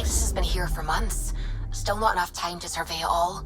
This has been here for months. Still not enough time to survey it all.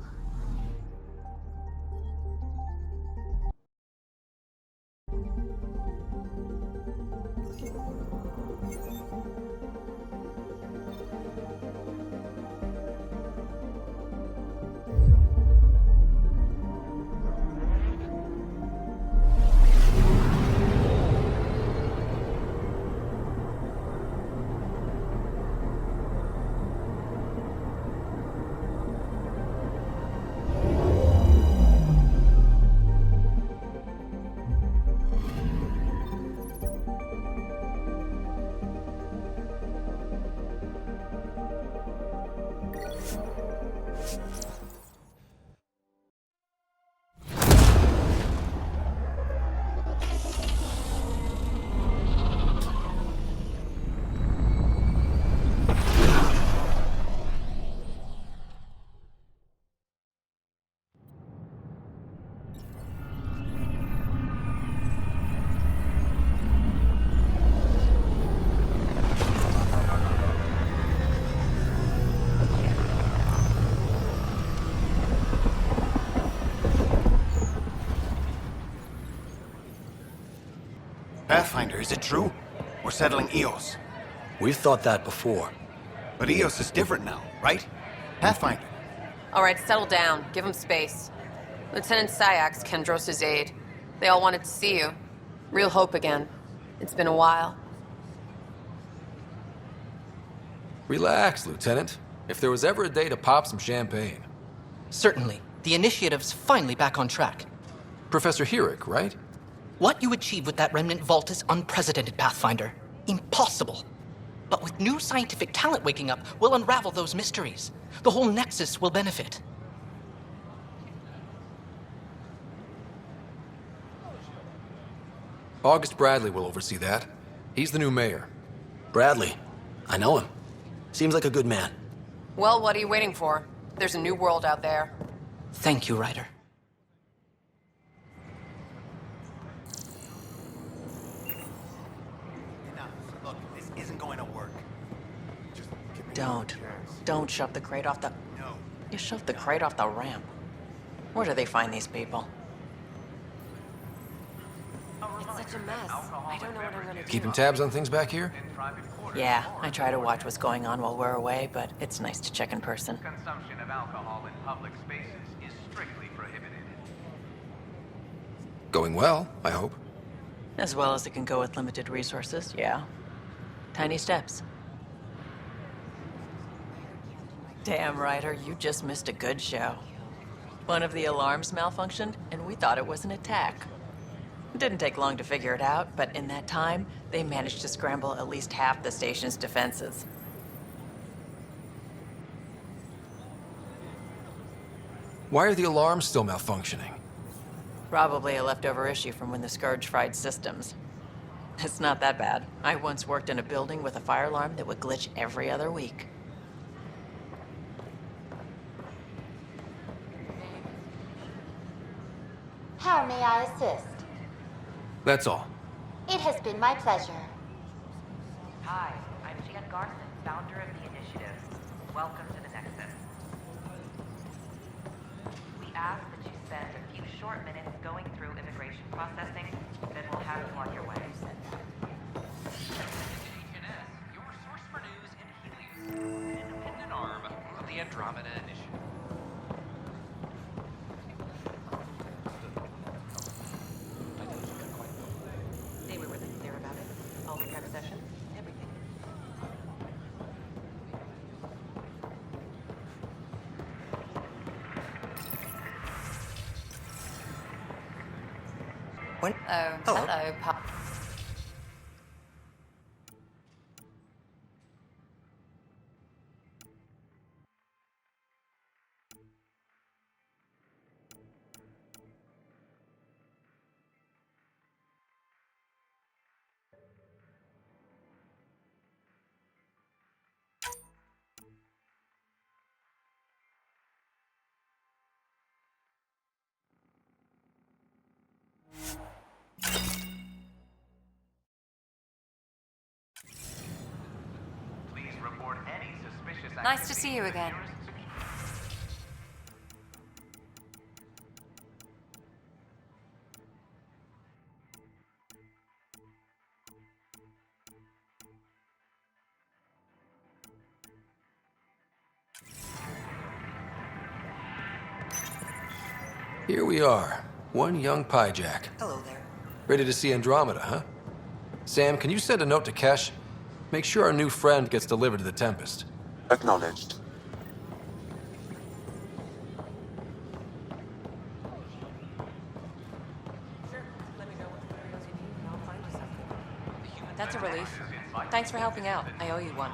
Pathfinder, is it true? We're settling Eos. We've thought that before. But Eos is different now, right? Pathfinder. All right, settle down. Give him space. Lieutenant Syak's Kendros' aide. They all wanted to see you. Real hope again. It's been a while. Relax, Lieutenant. If there was ever a day to pop some champagne. Certainly. The initiative's finally back on track. Professor Herrick, right? What you achieve with that remnant vault is unprecedented, Pathfinder. Impossible. But with new scientific talent waking up, we'll unravel those mysteries. The whole Nexus will benefit. August Bradley will oversee that. He's the new mayor. Bradley. I know him. Seems like a good man. Well, what are you waiting for? There's a new world out there. Thank you, Ryder. Look, this isn't going to work. Just give me Don't shove the crate off the... No. You shoved the crate off the ramp. Where do they find these people? It's such a mess. I don't know what I'm gonna do. Keeping tabs on things back here? Yeah, I try to watch what's going on while we're away, but it's nice to check in person. Consumption of alcohol in public spaces is strictly prohibited. Going well, I hope. As well as it can go with limited resources, yeah. Tiny steps. Damn, Ryder, you just missed a good show. One of the alarms malfunctioned, and we thought it was an attack. It didn't take long to figure it out, but in that time, they managed to scramble at least half the station's defenses. Why are the alarms still malfunctioning? Probably a leftover issue from when the Scourge fried systems. It's not that bad. I once worked in a building with a fire alarm that would glitch every other week. How may I assist? That's all. It has been my pleasure. Hi, I'm Jan Garson, founder of the initiative. Welcome to the Nexus. We ask that you spend a few short minutes going through immigration processing, then we'll have you on your way. HNS, your source for news in Helios, an independent arm of the Andromeda Initiative. They were really clear about it. All the prep sessions, everything. When? Oh, hello, Pop. any suspicious Nice to see you again. Here we are. One young pyjack. Hello there. Ready to see Andromeda, huh? Sam, can you send a note to Kesh? Make sure our new friend gets delivered to the Tempest. Acknowledged. That's a relief. Thanks for helping out. I owe you one.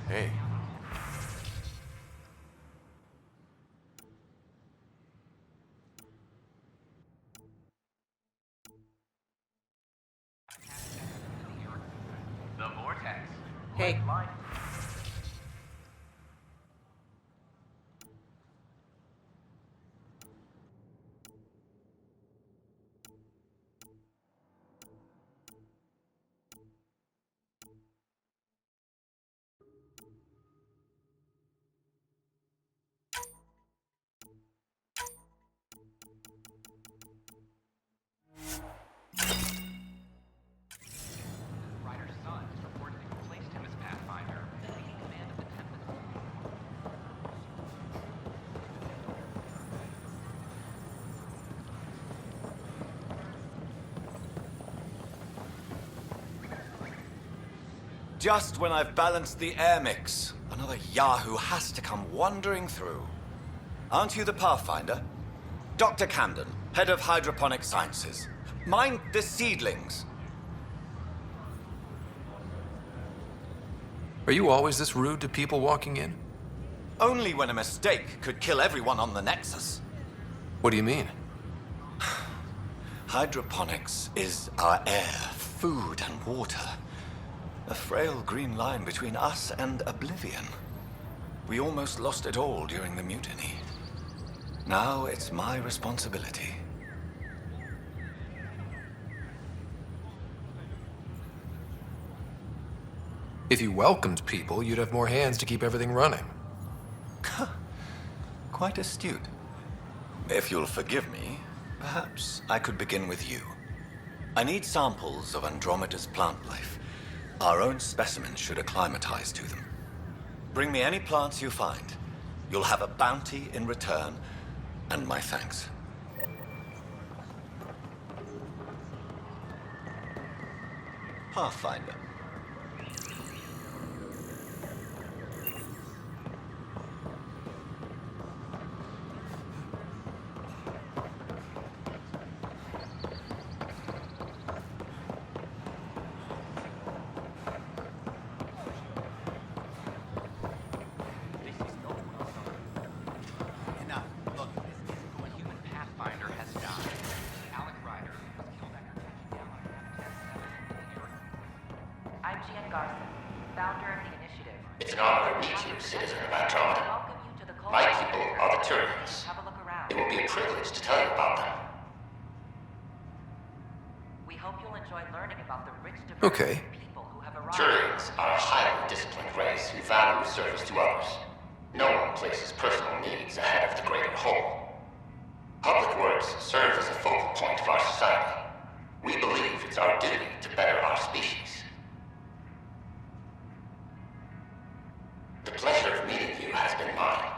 Hey. The vortex. Hey. Ryder's son has reportedly replaced him as Pathfinder, taking command of the Tempest. Just when I've balanced the air mix, another Yahoo has to come wandering through. Aren't you the Pathfinder? Dr. Camden, head of hydroponic sciences. Mind the seedlings. Are you always this rude to people walking in? Only when a mistake could kill everyone on the Nexus. What do you mean? Hydroponics is our air, food, and water. A frail green line between us and oblivion. We almost lost it all during the mutiny. Now it's my responsibility. If you welcomed people, you'd have more hands to keep everything running. Quite astute. If you'll forgive me, perhaps I could begin with you. I need samples of Andromeda's plant life. Our own specimens should acclimatize to them. Bring me any plants you find. You'll have a bounty in return, and my thanks. Pathfinder. Enough. Look, this isn't going. Human Pathfinder has died. Alec Ryder was killed after I'm Gian Garson, founder of the initiative. It's an honor to meet you, citizen of Andromeda. Welcome you to the My people are the Turians. Have a look around. It will be a privilege to tell you about them. We hope you'll enjoy learning about the rich Okay. diversity of people who have arrived. Turians are a highly disciplined race who value service to others. No one places personal needs ahead of the greater whole. Public works serves as a focal point of our society. We believe it's our duty to better our species. The pleasure of meeting you has been mine.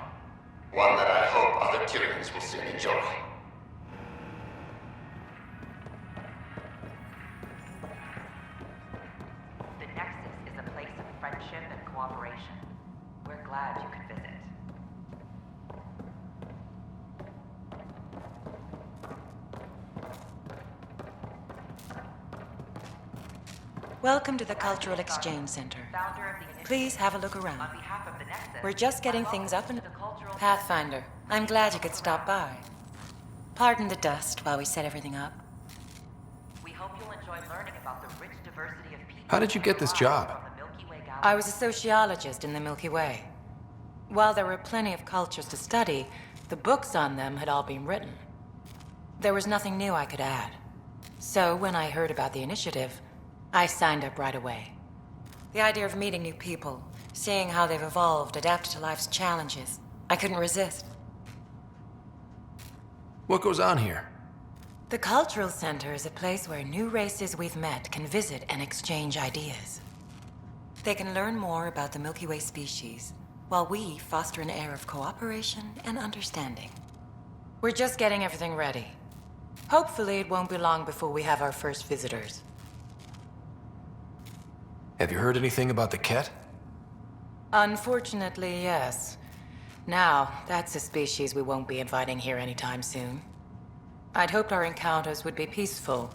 One that I hope other Turians will soon enjoy. The Nexus is a place of friendship and cooperation. We're glad you could visit. Welcome to the Cultural Exchange Center. Founder of the initiative. Please have a look around. On behalf of the Nexus, We're just getting welcome things up and... to the cultural Pathfinder, I'm glad you could stop by. Pardon the dust while we set everything up. We hope you'll enjoy learning about the rich diversity of people. How did you get this job? from the Milky Way galaxy. I was a sociologist in the Milky Way. While there were plenty of cultures to study, the books on them had all been written. There was nothing new I could add. So when I heard about the initiative, I signed up right away. The idea of meeting new people, Seeing how they've evolved, adapted to life's challenges, I couldn't resist. What goes on here? The Cultural Center is a place where new races we've met can visit and exchange ideas. They can learn more about the Milky Way species, while we foster an air of cooperation and understanding. We're just getting everything ready. Hopefully it won't be long before we have our first visitors. Have you heard anything about the Ket? Unfortunately, yes. Now, that's a species we won't be inviting here anytime soon. I'd hoped our encounters would be peaceful,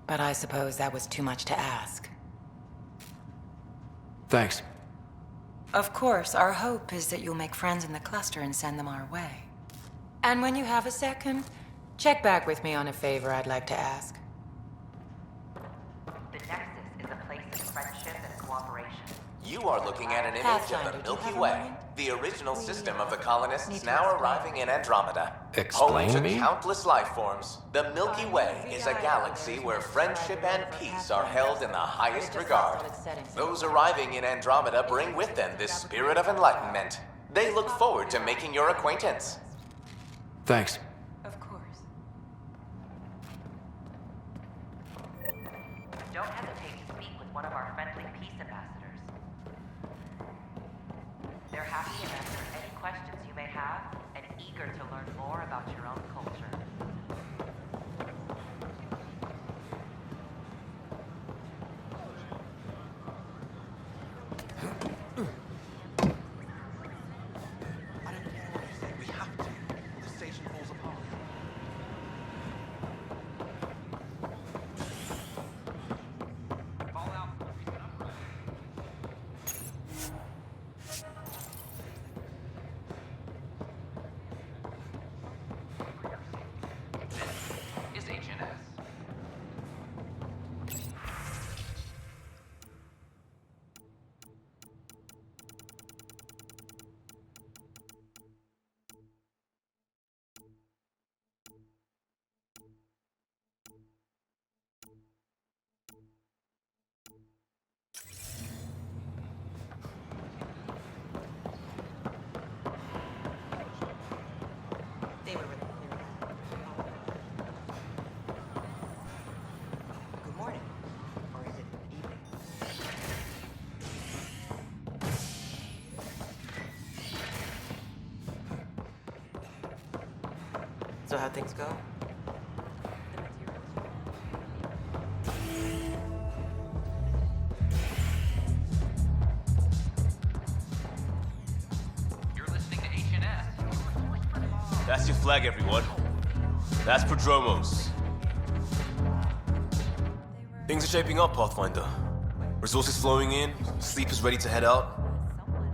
but I suppose that was too much to ask. Thanks. Of course, our hope is that you'll make friends in the cluster and send them our way. And when you have a second, check back with me on a favor I'd like to ask. The Nexus is a place of friendship and cooperation. You are looking at an image Pathfinder, of the do you Milky have a Way, moment? the original system of the need colonists to now explain. arriving in Andromeda. Explain Home to me? countless life forms, the Milky Way is a galaxy where friendship and peace are held in the highest regard. Those arriving in Andromeda bring with them this spirit of enlightenment. They look forward to making your acquaintance. Thanks. Of course. Don't hesitate to speak with one of our friendly peace ambassadors. They're happy to answer any questions you may have and eager to learn more about your own culture. We have to. The station falls apart. Fallout. This is HNS. They were really clear. Good morning. Or is it evening? So how'd things go? You're listening to HNS. That's your flag, everyone. That's Prodromos. Things are shaping up, Pathfinder. Resources flowing in, sleepers ready to head out.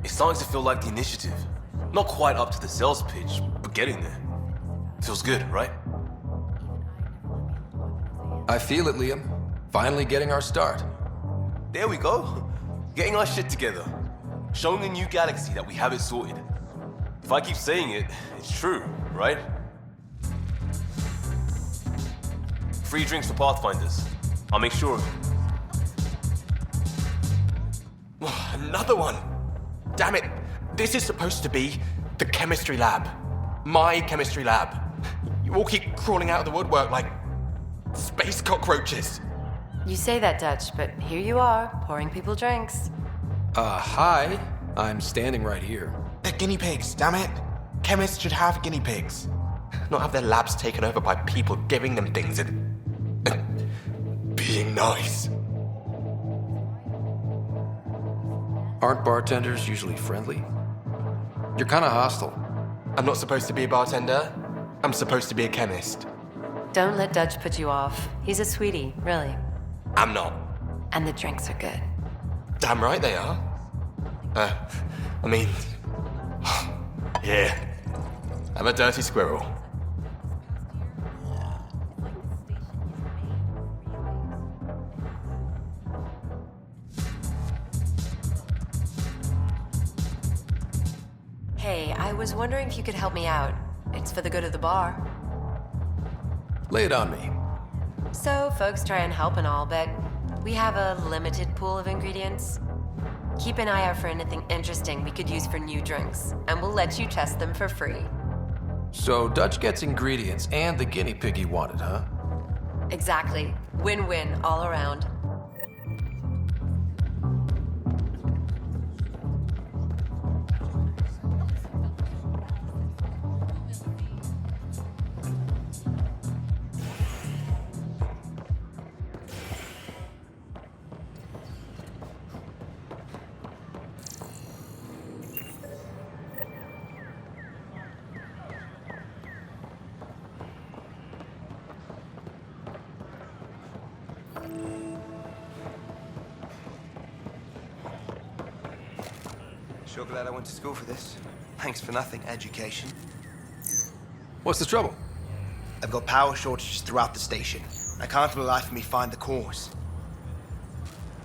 It's starting to feel like the initiative. Not quite up to the sales pitch, but getting there. Feels good, right? I feel it, Liam. Finally getting our start. There we go. Getting our shit together. Showing the new galaxy that we have it sorted. If I keep saying it, it's true, right? Free drinks for Pathfinders. I'll make sure of it. Another one! Damn it! This is supposed to be the chemistry lab. My chemistry lab. You all keep crawling out of the woodwork like space cockroaches. You say that, Dutch, but here you are, pouring people drinks. Hi. I'm standing right here. They're guinea pigs, damn it. Chemists should have guinea pigs. Not have their labs taken over by people giving them things and being nice. Aren't bartenders usually friendly? You're kind of hostile. I'm not supposed to be a bartender. I'm supposed to be a chemist. Don't let Dutch put you off. He's a sweetie, really. I'm not. And the drinks are good. Damn right they are. I mean... yeah. I'm a dirty squirrel. Hey, I was wondering if you could help me out. It's for the good of the bar. Lay it on me. So, folks try and help and all, but we have a limited pool of ingredients. Keep an eye out for anything interesting we could use for new drinks, and we'll let you test them for free. So Dutch gets ingredients and the guinea pig he wanted, huh? Exactly. Win-win all around. Sure glad I went to school for this. Thanks for nothing, education. What's the trouble? I've got power shortages throughout the station. I can't for the life of me find the cause.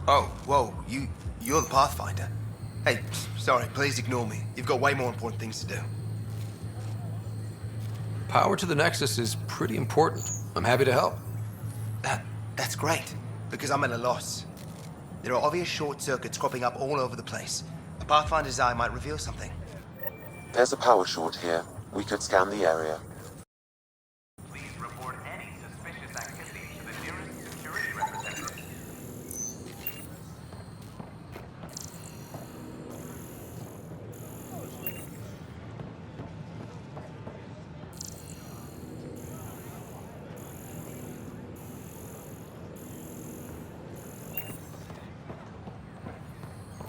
Oh, whoa, you're the Pathfinder. Hey, sorry, please ignore me. You've got way more important things to do. Power to the Nexus is pretty important. I'm happy to help. That's great, because I'm at a loss. There are obvious short circuits cropping up all over the place. A Pathfinder's eye might reveal something. There's a power short here. We could scan the area. Please report any suspicious activity to the nearest security representative.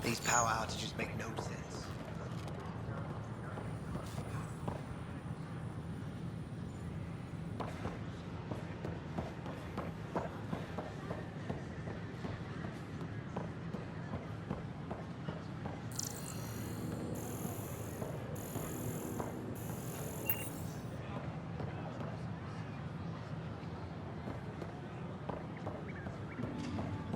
These power outages make no sense.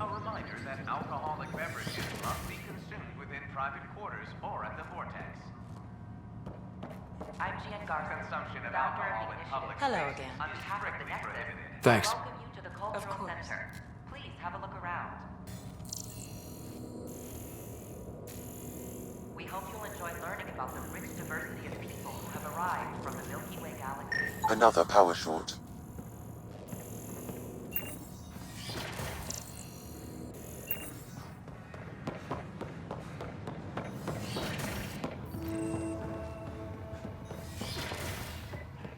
A reminder that alcoholic beverages must be consumed within private quarters or at the vortex. I'm Jan Garza, Consumption of founder alcohol of in the public initiative. Hello spaces again. On behalf of the strictly Nexus, prohibited. Thanks. I welcome you to the Cultural course. Center. Please have a look around. We hope you'll enjoy learning about the rich diversity of people who have arrived from the Milky Way galaxy. Another power short.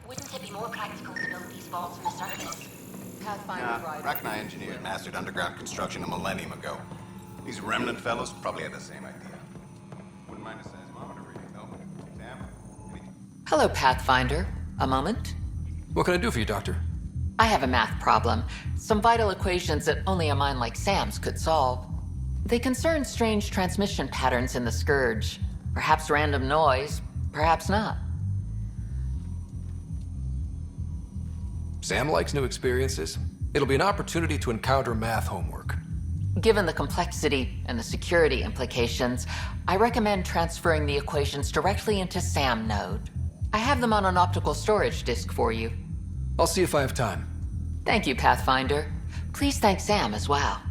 Wouldn't it be more practical to build these vaults on the surface? Rachni engineers mastered underground construction a millennium ago. These remnant fellows probably had the same idea. Wouldn't mind a seismometer reading, though. Sam? Hello, Pathfinder. A moment? What can I do for you, Doctor? I have a math problem. Some vital equations that only a mind like Sam's could solve. They concern strange transmission patterns in the Scourge. Perhaps random noise, perhaps not. Sam likes new experiences. It'll be an opportunity to encounter math homework. Given the complexity and the security implications, I recommend transferring the equations directly into SAM node. I have them on an optical storage disk for you. I'll see if I have time. Thank you, Pathfinder. Please thank Sam as well.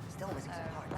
Still missing some parts.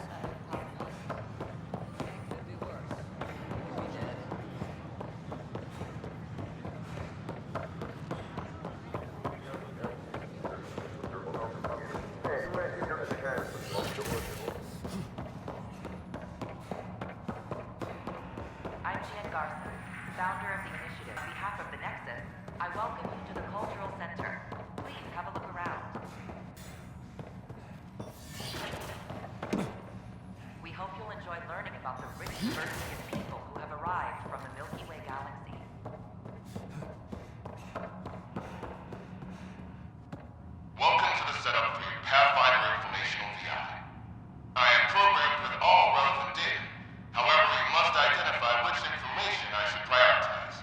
set up for your Pathfinder informational VI. I am programmed with all relevant data. However, you must identify which information I should prioritize.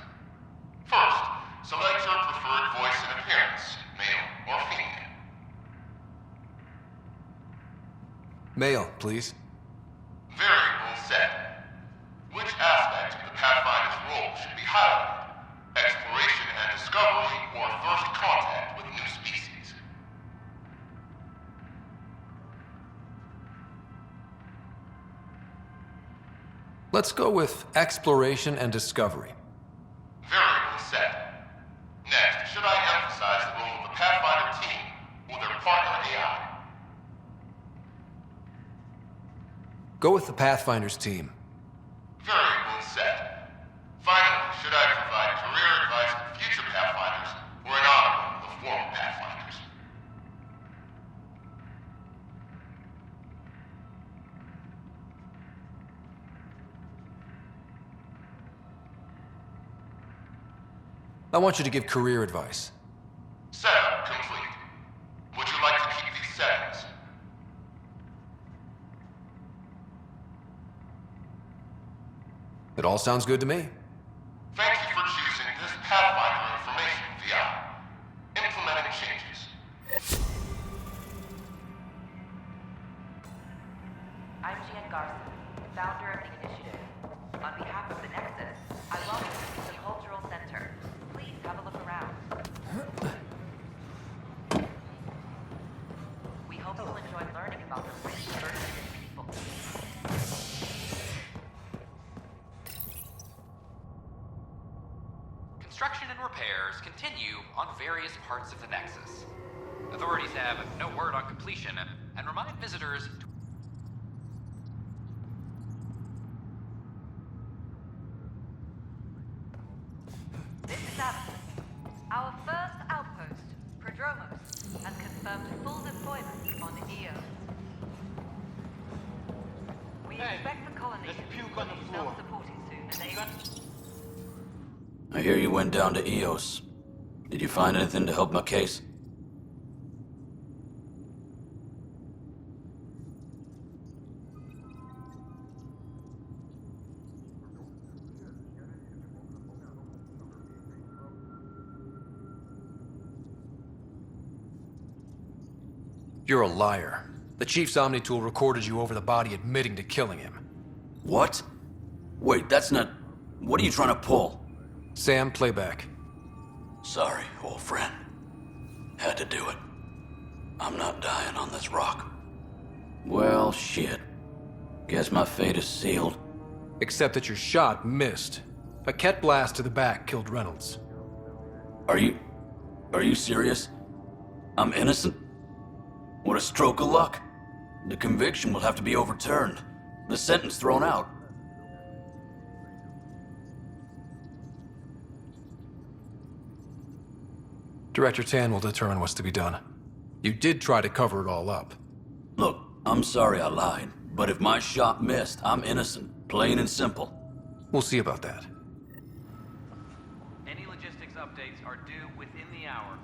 First, select your preferred voice and appearance, male or female. Male, please. Variable set. Which aspect of the Pathfinder's role should be highlighted? Exploration and discovery, or first contact with new species? Let's go with exploration and discovery. Variable set. Next, should I emphasize the role of the Pathfinder team or their partner AI? Go with the Pathfinder's team. Variable set. Finally, should I provide career advice for future Pathfinders or an honor of the former Pathfinders? I want you to give career advice. Setup complete. Would you like to keep these settings? It all sounds good to me. Thank you for choosing this Pathfinder information VI. Implementing changes. I'm Jan Garson, founder of the initiative. On behalf of the Nexus, I welcome you to the Cultural Center. Please have a look around. We hope you'll enjoy learning about the rich diversity of people. Construction and repairs continue on various parts of the Nexus. Authorities have no word on completion and remind visitors to This is Adam. Our first outpost, Prodromos, has confirmed full deployment on Eos. We expect the colony to be self-supporting soon and able. I hear you went down to Eos. Did you find anything to help my case? You're a liar. The Chief's Omnitool recorded you over the body admitting to killing him. What? Wait, that's not... What are you trying to pull? Sam, playback. Sorry, old friend. Had to do it. I'm not dying on this rock. Well, shit. Guess my fate is sealed. Except that your shot missed. A Ket blast to the back killed Reynolds. Are you serious? I'm innocent? What a stroke of luck. The conviction will have to be overturned. The sentence thrown out. Director Tan will determine what's to be done. You did try to cover it all up. Look, I'm sorry I lied, but if my shot missed, I'm innocent. Plain and simple. We'll see about that. any logistics updates are due within the hour.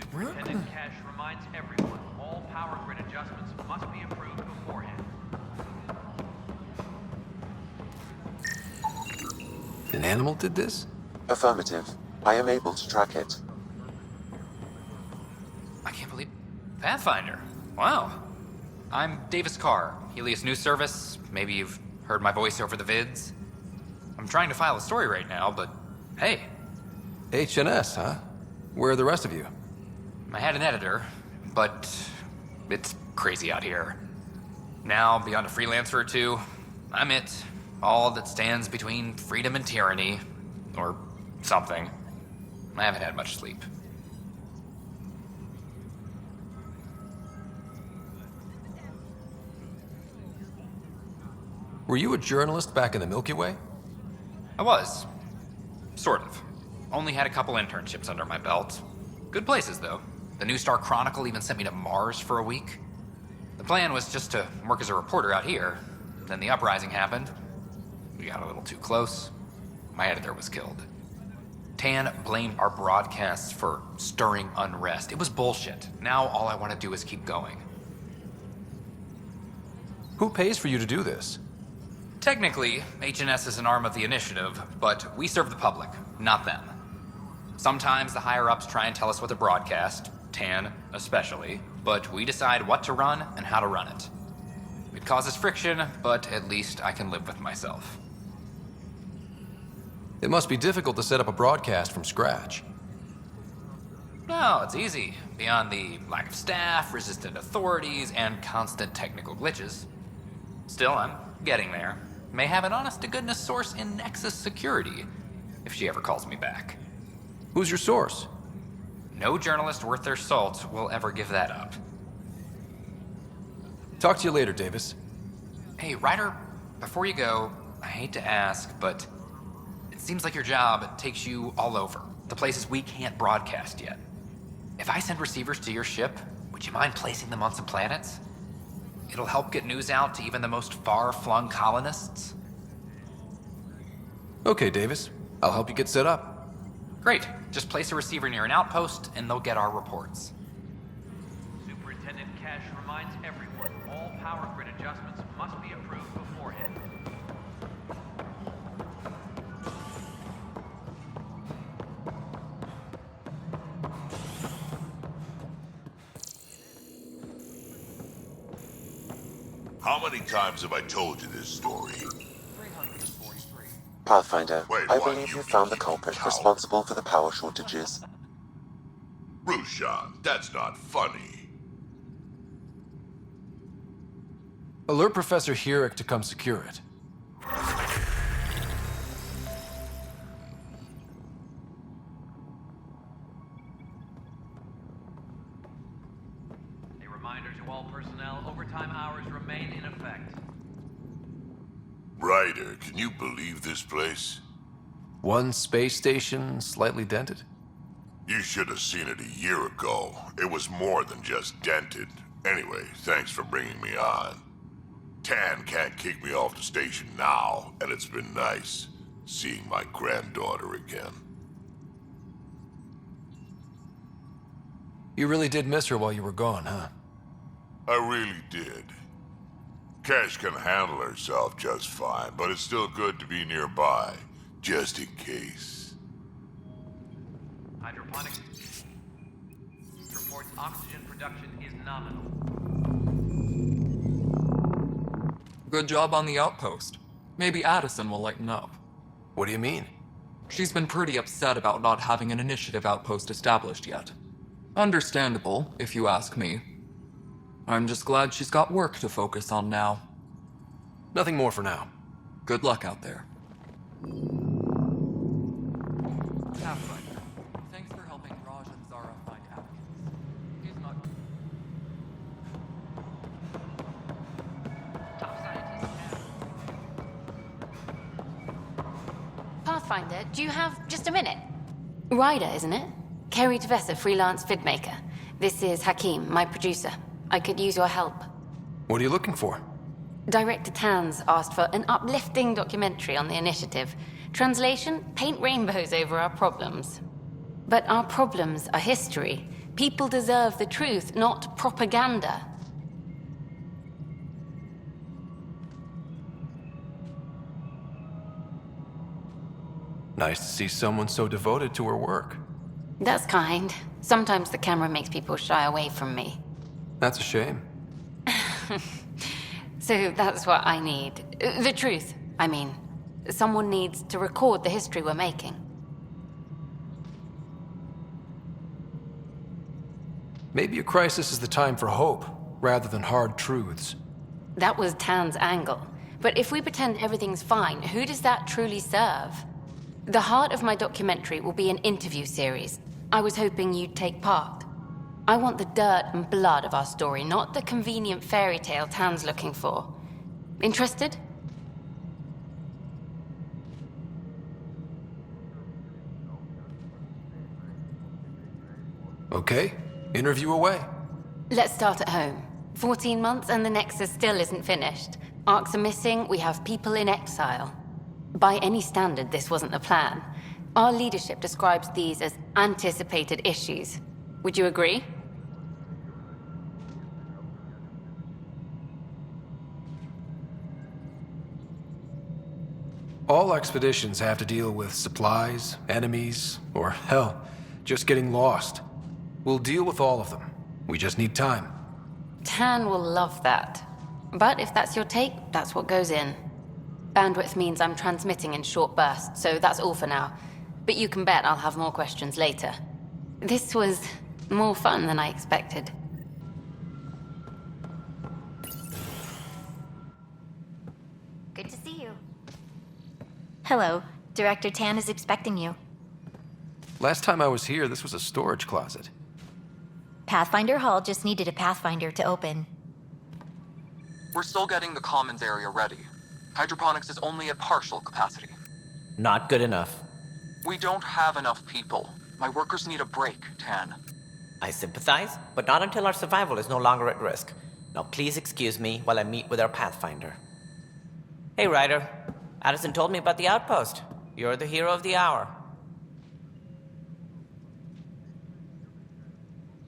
Superintendent Cash reminds everyone all power grid adjustments must be approved beforehand. An animal did this? Affirmative. I am able to track it. I can't believe... Pathfinder. Wow. I'm Davis Carr, Helios News Service. Maybe you've heard my voice over the vids. I'm trying to file a story right now, but hey. HNS, huh? Where are the rest of you? I had an editor, but it's crazy out here. Now, beyond a freelancer or two, I'm it. All that stands between freedom and tyranny. Or something. I haven't had much sleep. Were you a journalist back in the Milky Way? I was. Sort of. only had a couple internships under my belt. Good places, though. The New Star Chronicle even sent me to Mars for a week. The plan was just to work as a reporter out here. Then the uprising happened. We got a little too close. My editor was killed. Tan blamed our broadcasts for stirring unrest. It was bullshit. Now all I want to do is keep going. Who pays for you to do this? Technically, HNS is an arm of the initiative, but we serve the public, not them. Sometimes the higher-ups try and tell us what to broadcast, Tan especially, but we decide what to run and how to run it. It causes friction, but at least I can live with myself. It must be difficult to set up a broadcast from scratch. No, it's easy. Beyond the lack of staff, resistant authorities, and constant technical glitches. Still, I'm getting there. May have an honest-to-goodness source in Nexus Security, if she ever calls me back. Who's your source? No journalist worth their salt will ever give that up. Talk to you later, Davis. Hey, Ryder, before you go, I hate to ask, but it seems like your job takes you all over, the places we can't broadcast yet. If I send receivers to your ship, would you mind placing them on some planets? It'll help get news out to even the most far-flung colonists. Okay, Davis. I'll help you get set up. Great. Just place a receiver near an outpost, and they'll get our reports. Superintendent Cash reminds everyone all power grid adjustments must be approved beforehand. How many times have I told you this story? Pathfinder, Wait, I what? believe you found the culprit responsible for the power shortages. Rushan, that's not funny. Alert Professor Herrick to come secure it. A reminder to all personnel, overtime hours remain in effect. Ryder, can you believe this place? One space station slightly dented? You should have seen it a year ago. It was more than just dented. Anyway, thanks for bringing me on. Tan can't kick me off the station now, and it's been nice seeing my granddaughter again. You really did miss her while you were gone, huh? I really did. Cash can handle herself just fine, but it's still good to be nearby, just in case. Hydroponic reports oxygen production is nominal. Good job on the outpost. Maybe Addison will lighten up. What do you mean? She's been pretty upset about not having an initiative outpost established yet. Understandable, if you ask me. I'm just glad she's got work to focus on now. Nothing more for now. Good luck out there. Thanks for helping Raj and Zara find applicants. He's not... Pathfinder, do you have just a minute? Ryder, isn't it? Kerry Tavessa, freelance vidmaker. This is Hakeem, my producer. I could use your help. What are you looking for? Director Tanz asked for an uplifting documentary on the initiative. Translation, paint rainbows over our problems. But our problems are history. People deserve the truth, not propaganda. Nice to see someone so devoted to her work. That's kind. Sometimes the camera makes people shy away from me. That's a shame. So that's what I need. The truth, I mean. Someone needs to record the history we're making. Maybe a crisis is the time for hope, rather than hard truths. That was Tan's angle. But if we pretend everything's fine, who does that truly serve? The heart of my documentary will be an interview series. I was hoping you'd take part. I want the dirt and blood of our story, not the convenient fairy tale Tan's looking for. Interested? Okay, interview away. Let's start at home. 14 months and the Nexus still isn't finished. Arcs are missing, we have people in exile. By any standard, this wasn't the plan. Our leadership describes these as anticipated issues. Would you agree? All expeditions have to deal with supplies, enemies, or hell, just getting lost. We'll deal with all of them. We just need time. Tan will love that. But if that's your take, that's what goes in. Bandwidth means I'm transmitting in short bursts, so that's all for now. But you can bet I'll have more questions later. This was more fun than I expected. Good to see you. Hello. Director Tan is expecting you. Last time I was here, this was a storage closet. Pathfinder Hall just needed a Pathfinder to open. We're still getting the commons area ready. Hydroponics is only at partial capacity. Not good enough. We don't have enough people. My workers need a break, Tan. I sympathize, but not until our survival is no longer at risk. Now please excuse me while I meet with our Pathfinder. Hey, Ryder. Addison told me about the outpost. You're the hero of the hour.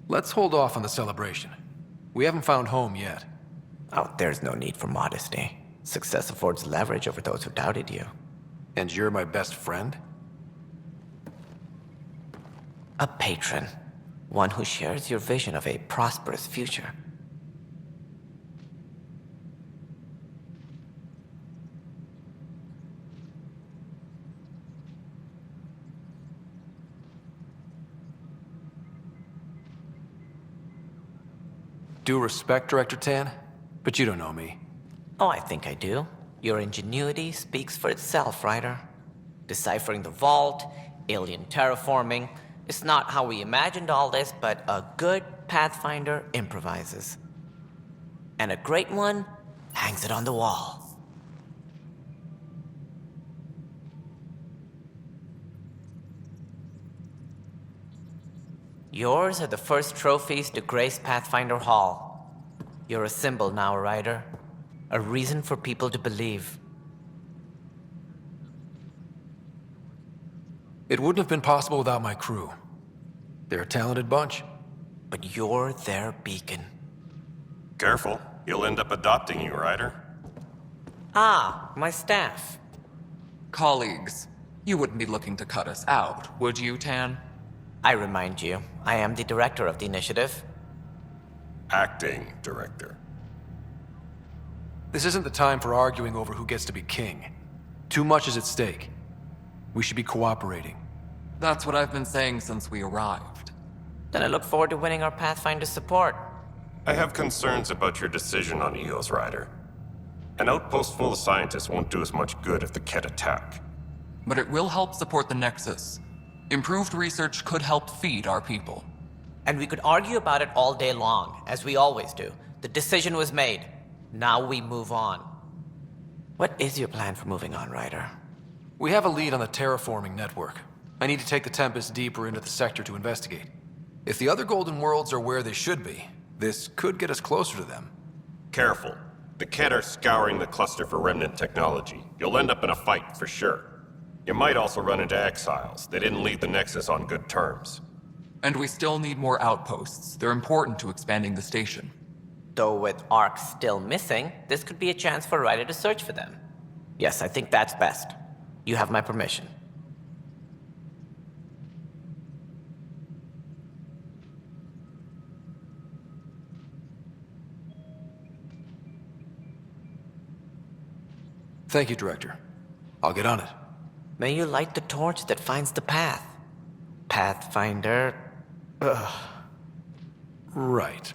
Let's hold off on the celebration. We haven't found home yet. Oh, there's no need for modesty. Success affords leverage over those who doubted you. And you're my best friend? A patron. One who shares your vision of a prosperous future. Due respect, Director Tan, but you don't know me. Oh, I think I do. Your ingenuity speaks for itself, Ryder. Deciphering the vault, alien terraforming. It's not how we imagined all this, but a good Pathfinder improvises. And a great one hangs it on the wall. Yours are the first trophies to grace Pathfinder Hall. You're a symbol now, Ryder. A reason for people to believe. It wouldn't have been possible without my crew. They're a talented bunch. But you're their beacon. Careful. He'll end up adopting you, Ryder. Ah, my staff. Colleagues, you wouldn't be looking to cut us out, would you, Tan? I remind you, I am the director of the initiative. Acting director. This isn't the time for arguing over who gets to be king. Too much is at stake. We should be cooperating. That's what I've been saying since we arrived. Then I look forward to winning our Pathfinder support. I have concerns about your decision on EOS, Ryder. An outpost full of scientists won't do as much good if the Kett attack. But it will help support the Nexus. Improved research could help feed our people. And we could argue about it all day long, as we always do. The decision was made. Now we move on. What is your plan for moving on, Ryder? We have a lead on the terraforming network. I need to take the Tempest deeper into the sector to investigate. If the other Golden Worlds are where they should be, this could get us closer to them. Careful. The Kett are scouring the cluster for remnant technology. You'll end up in a fight, for sure. You might also run into exiles. They didn't leave the Nexus on good terms. And we still need more outposts. They're important to expanding the station. Though with Ark still missing, this could be a chance for Ryder to search for them. Yes, I think that's best. You have my permission. Thank you, Director. I'll get on it. May you light the torch that finds the path. Pathfinder... Ugh. Right.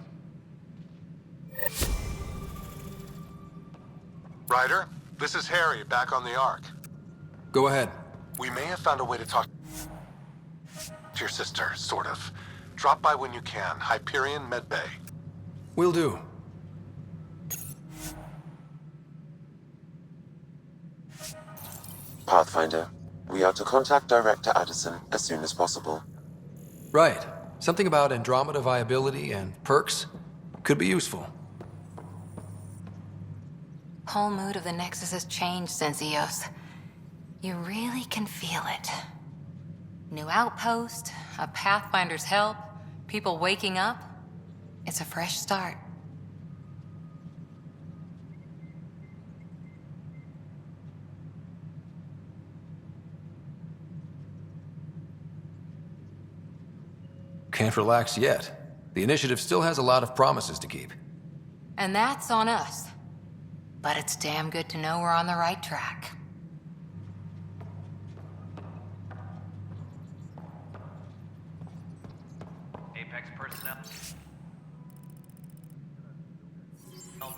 Ryder, this is Harry, back on the Ark. Go ahead. We may have found a way to talk to your sister, sort of. Drop by when you can. Hyperion Med Bay. Will do. Pathfinder, we are to contact Director Addison as soon as possible. Right. Something about Andromeda viability and perks could be useful. Whole mood of the Nexus has changed since EOS. You really can feel it. New outpost, a Pathfinder's help, people waking up. It's a fresh start. Can't relax yet. The initiative still has a lot of promises to keep. And that's on us. But it's damn good to know we're on the right track. Apex personnel.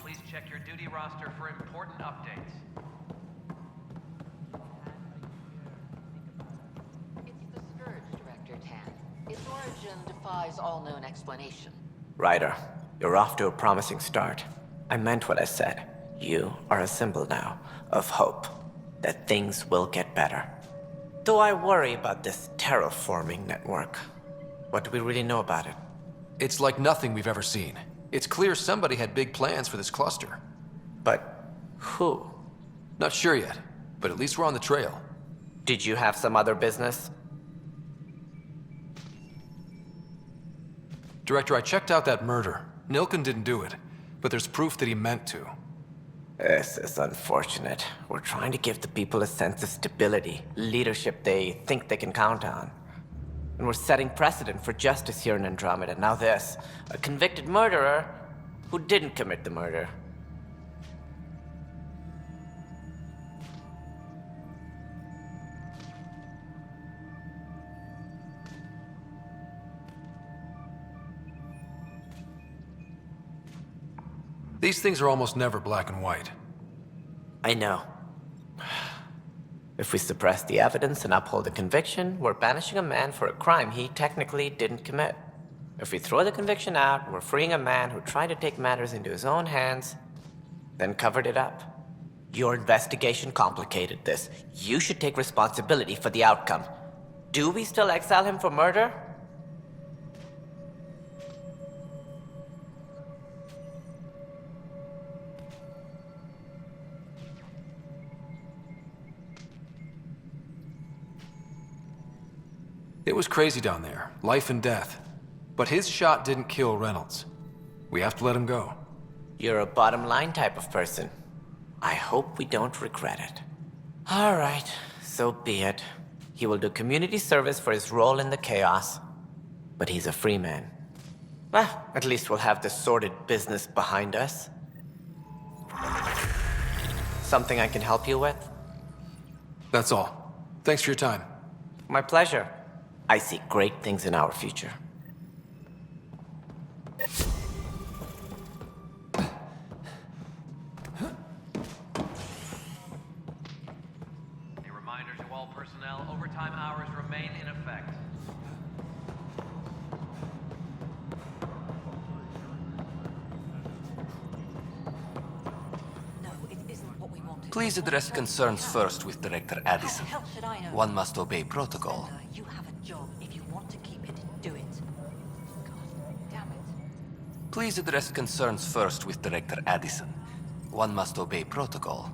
Please check your duty roster for important updates. It's the Scourge, Director Tan. Its origin defies all known explanation. Ryder, you're off to a promising start. I meant what I said. You are a symbol now of hope that things will get better. Though I worry about this terraforming network. What do we really know about it? It's like nothing we've ever seen. It's clear somebody had big plans for this cluster. But who? Not sure yet, but at least we're on the trail. Did you have some other business? Director, I checked out that murder. Nilken didn't do it, but there's proof that he meant to. This is unfortunate. We're trying to give the people a sense of stability, leadership they think they can count on. And we're setting precedent for justice here in Andromeda. Now this, a convicted murderer who didn't commit the murder. These things are almost never black and white. I know. If we suppress the evidence and uphold the conviction, we're banishing a man for a crime he technically didn't commit. If we throw the conviction out, we're freeing a man who tried to take matters into his own hands, then covered it up. Your investigation complicated this. You should take responsibility for the outcome. Do we still exile him for murder? It was crazy down there, life and death. But his shot didn't kill Reynolds. We have to let him go. You're a bottom line type of person. I hope we don't regret it. All right, so be it. He will do community service for his role in the chaos. But he's a free man. Well, at least we'll have the sordid business behind us. Something I can help you with? That's all. Thanks for your time. My pleasure. I see great things in our future. A reminder to all personnel, overtime hours remain in effect. Please address concerns first with Director Addison. One must obey protocol. You have a job. If you want to keep it, do it. God damn it. Please address concerns first with Director Addison. One must obey protocol.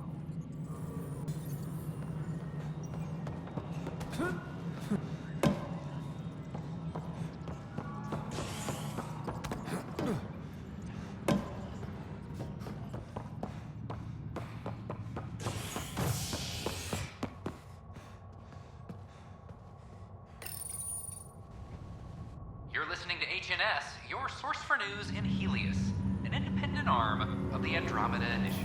You're listening to HNS, your source for news in Helios, an independent arm of the Andromeda Initiative.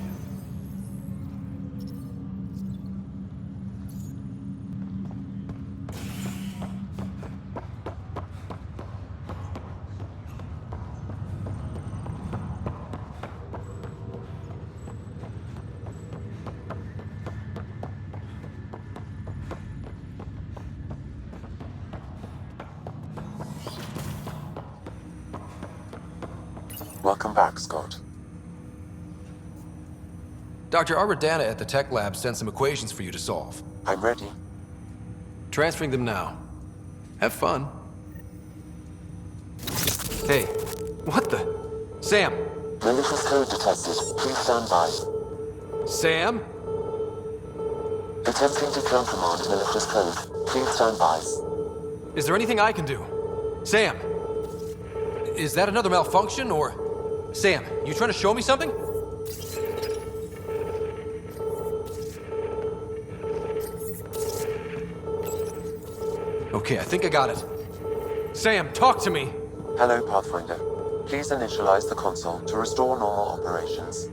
Welcome back, Scott. Dr. Arbordana at the tech lab sent some equations for you to solve. I'm ready. Transferring them now. Have fun. Hey, what the? Sam! Malicious code detected. Please stand by. Sam? Attempting to countermand malicious code. Please stand by. Is there anything I can do? Sam! Is that another malfunction, or... Sam, you trying to show me something? Okay, I think I got it. Sam, talk to me! Hello, Pathfinder. Please initialize the console to restore normal operations.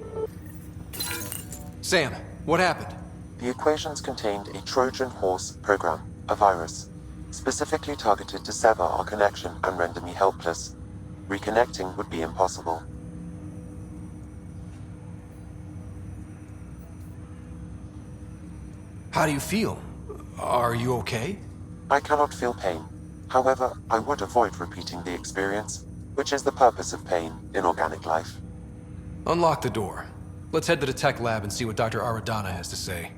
Sam, what happened? The equations contained a Trojan horse program, a virus, specifically targeted to sever our connection and render me helpless. Reconnecting would be impossible. How do you feel? Are you okay? I cannot feel pain. However, I would avoid repeating the experience, which is the purpose of pain in organic life. Unlock the door. Let's head to the tech lab and see what Dr. Aradana has to say.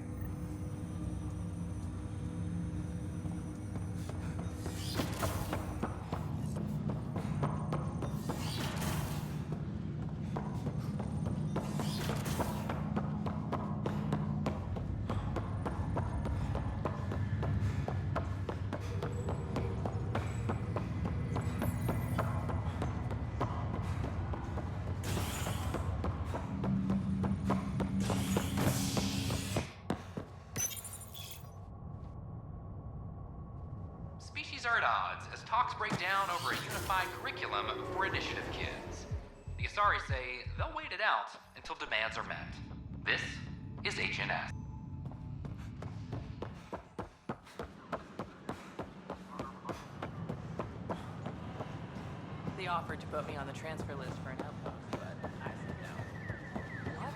Species are at odds as talks break down over a unified curriculum for initiative kids. The Asari say they'll wait it out until demands are met. This is HNS. They offered to put me on the transfer list for an outpost, but I said no. What?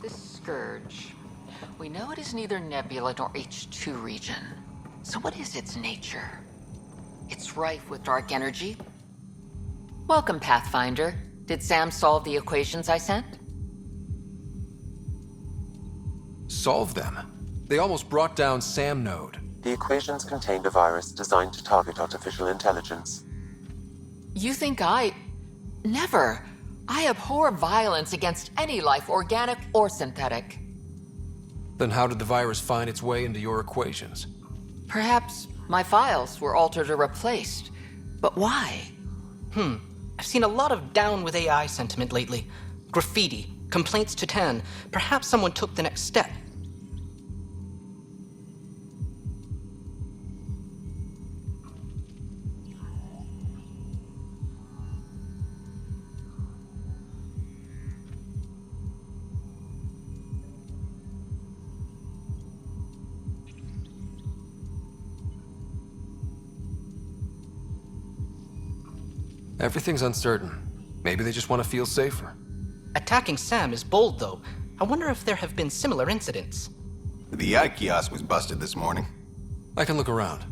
This scourge. We know it is neither nebula nor H2 region. So what is its nature? It's rife with dark energy? Welcome, Pathfinder. Did Sam solve the equations I sent? Solve them? They almost brought down Sam Node. The equations contained a virus designed to target artificial intelligence. You think I... Never. I abhor violence against any life, organic or synthetic. Then how did the virus find its way into your equations? Perhaps my files were altered or replaced. But why? I've seen a lot of down with AI sentiment lately. Graffiti, complaints to 10. Perhaps someone took the next step. Everything's uncertain. Maybe they just want to feel safer. Attacking Sam is bold, though. I wonder if there have been similar incidents. The AI kiosk was busted this morning. I can look around.